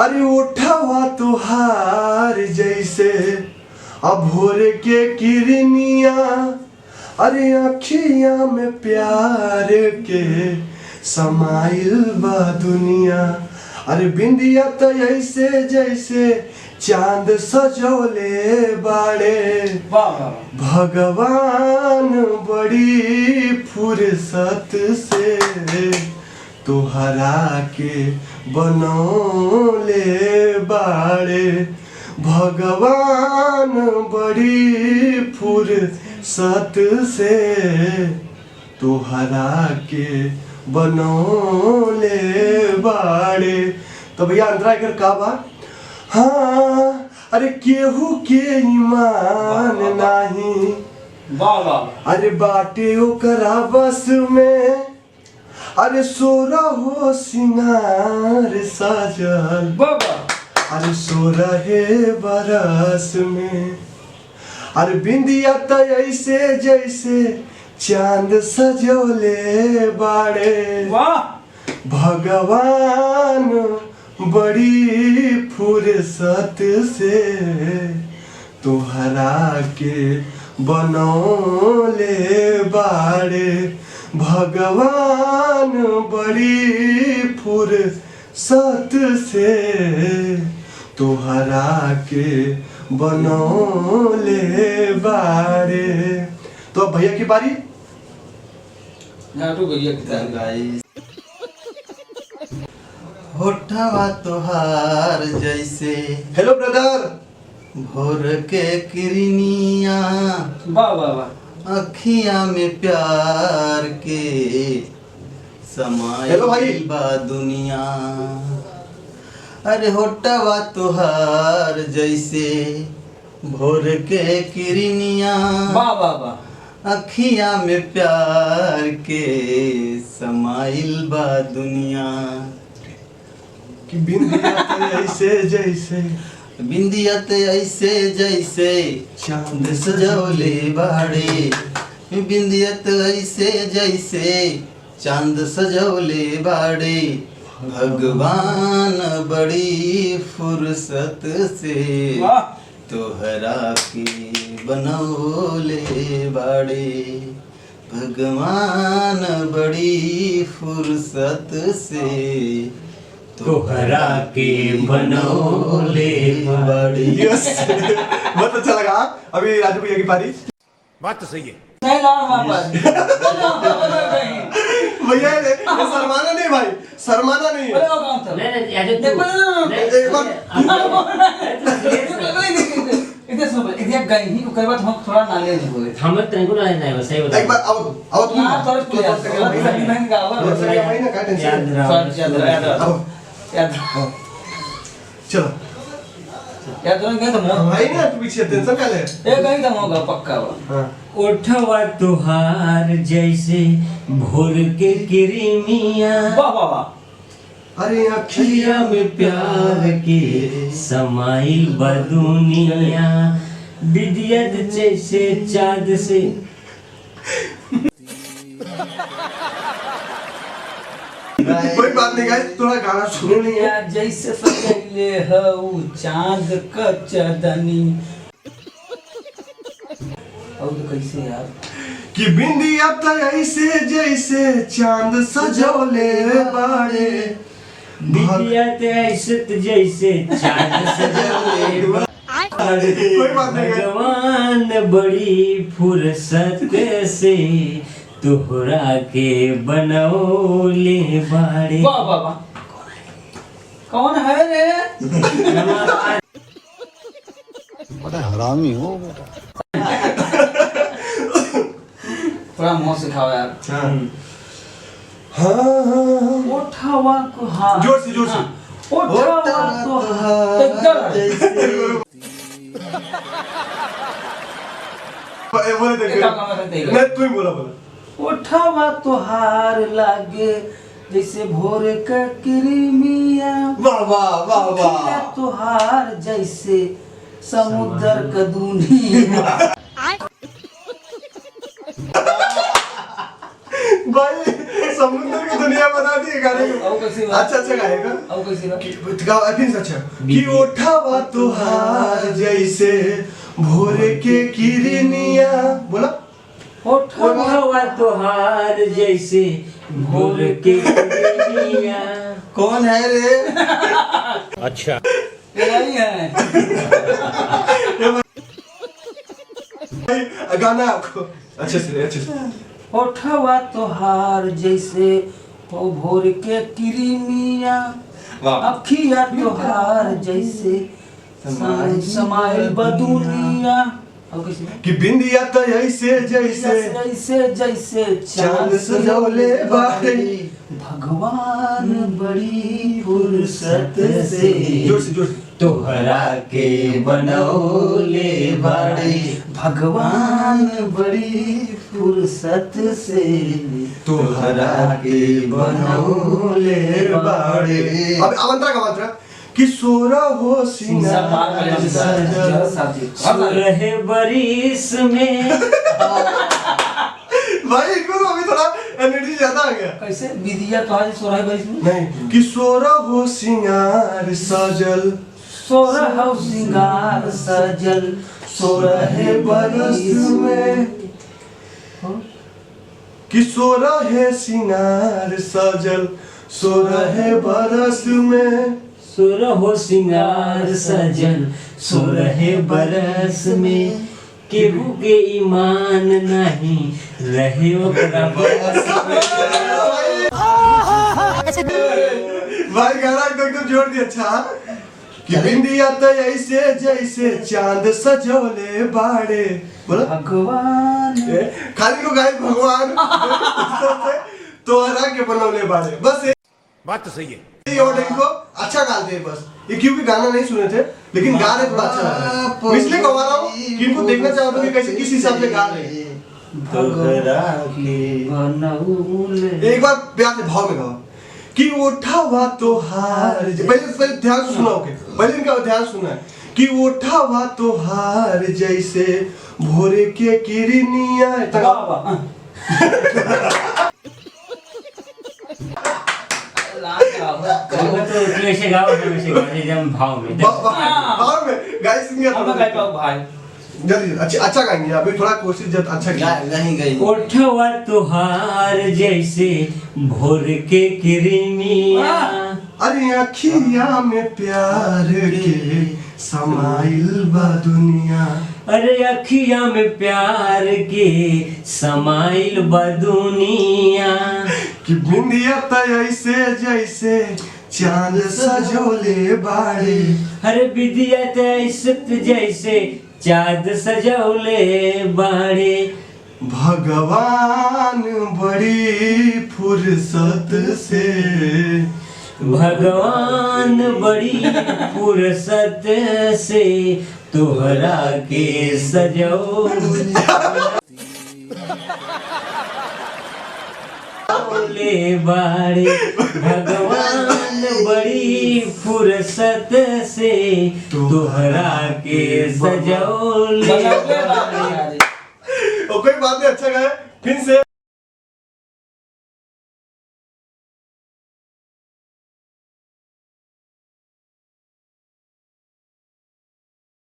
अरे उठावा तुहार जैसे अब भोर के किरनिया, अरे अखिया में प्यार के समाइल बा दुनिया। अरे बिंदिया तो ऐसे जैसे चांद सजोले बाड़े, भगवान बड़ी फुर्सत से तुहरा के बनौले बाड़े, भगवान बड़ी फुर्सत से तुहरा के बनौले बाड़े। तो भैया अंतरा कर का बा? हाँ अरे केहू के ईमान नाही, अरे बाटे ओकरा बस में, अरे सोरा हो सिंगार सजल अरे सोरहे बरस में। अरे बिंदिया तो ऐसे जैसे चांद सजोले बाड़े, भगवान बड़ी फुर्सत से तुहरा के बनौले बाड़े, भगवान बड़ी फुर्सत से तुहरा के बनौले बाड़े। तो भैया की बारी। होठवा तोहार जैसे हेलो ब्रदर, भोर के किरनिया, अखिया में प्यार के समाइल बा दुनिया। अरे होठवा तोहार जैसे भोर के किरनिया, अखिया में प्यार के समाइल बा दुनिया। कि बिंदिया ऐसे जैसे चांद सजौले बाड़े, बिंदिया ऐसे जैसे चांद सजौले बाड़े, भगवान बड़ी फुर्सत से तोहरा के बनौले बाड़े, भगवान बड़ी फुर्सत से तोहरा के बनौले बाड़े। यस बहुत अच्छा लगा। अभी राजू भैया की पारी। बात तो सही है। भैया शर्माना नहीं भाई, शर्माना नहीं है। थोड़ा नॉलेज हुए हम तने को नॉलेज नहीं बस सही बता। एक बार आओ तुम याद चलो याद रहेंगे तो मोह भाई ना पीछे टेंशन क्या ले। ये कहीं तो होगा पक्का हां ओठवा तुहार जैसे भोर के किरनिया, वाह वाह वाह। अरे अखिया में प्यार के समाइल बा दुनिया, बिंदिया जैसे चांद से कोई बात नहीं गाइस, थोड़ा गाना सुने नहीं है। जैसे सजले हऊ चांद का चंदनी। और तो कैसे यार कि बिंदिया तो ऐसे जैसे चांद सजोले बाड़े, बिंदिया ऐसे जैसे चांद सजौले बाड़े, कोई बात नहीं गाइस। भगवान बड़ी फुर्सत से तोहरा के बनौले बाड़े। वाह वाह वाह। कौन है रे? बड़ा हरामी हो बेटा। थोड़ा मुंह से खाओ यार। हाँ उठावा को हाथ जोर से उठावा को हाथ जैसे बोले देखो नहीं तू ही बोला उठावा तोहार लागे जैसे भोर का किरमिया, वाह वाह वाह वाह। तोहार जैसे समुद्र का दुनिया। भाई समुद्र की दुनिया बना दी है गाने और को। कैसी बात? अच्छा गाएगा और कैसी बात? गाओ फिर से अच्छा कि ओठावा तुहार जैसे भोर के किरनिया बोला ओठवा तोहार जैसे भोर के किरनिया। कौन है रे? यही है। गाना आपको अच्छे से ओठवा तोहार जैसे हो भोर के किरनिया, अखिया तोहार जैसे समाइल बदुनिया। और किसी में? कि बिंदिया तो ऐसे जैसे जैसे जैसे चांद सजौले बाड़े भगवान बड़ी फुर्सत से जोर से तोहरा के बनौले बाड़े भगवान बड़ी फुर्सत से तोहरा के बनौले बाड़े। अब अवंतरा का मंत्र कि सोरा हो सिंगार रहे बरिस में। भाई इनको तो अभी थोड़ा एनर्जी ज्यादा आ गया। कैसे विधिया तो आज 16 बरिस में नहीं कि सोरा हो सिंगार सजल 16 हो सिंगार सजल 16 बरिस में कि सोरा है सिंगार सजल 16 बरस में सुरहो सिंगार सजल 16 बरस में। केहू के ईमान नहीं रहे ओकरा बस में। भाई गाना एकदम जोड़ दिया। अच्छा कि बिंदिया तो ऐसे जैसे चांद सजोले बाड़े बोला भगवान खाली को गाय भगवान तोहरा के बनौले बाड़े बस बात तो सही है। ये और इनको अच्छा गाते हैं बस ये क्योंकि गाना नहीं सुने थे लेकिन गा रहे थोड़ा अच्छा लग रहा है। मैं इसलिए गवा रहा हूँ कि इनको देखना चाहता हूँ कि कैसे किस हिसाब से गा रहे हैं। तोहरा के बनौले। एक बार प्यार से भाव में गाओ कि उठावा तोहार पहले ध्यान से सुना ओके पहले इनका ध्यान सुना है कि उठावा तोहार जैसे भोरे के किरनिया तो वैसे गाओ वैसे गाओ एकदम भाव में। भाव में गाइस सिंगर हम गाय पाओ भाई जल्दी अच्छा गाएंगे अभी थोड़ा कोशिश अच्छा किया नहीं गई। ओठवा तुहार जैसे भोर के किरनिया। अरे अखिया में प्यार के समाइल बा दुनिया अरे अखिया में प्यार के समाइल बदुनिया। कि बिंदिया तो ऐसे जैसे चांद सजोले बाड़े अरे विद्या ऐसत जैसे चाँद सजौले बाड़े भगवान बड़ी फुर्सत से भगवान बड़ी फुर्सत से तोहरा के सजौले बाड़े भगवान बड़ी फुर्सत से तोहरा के सजौले बाड़े। कोई बात नहीं अच्छा गाए फिर से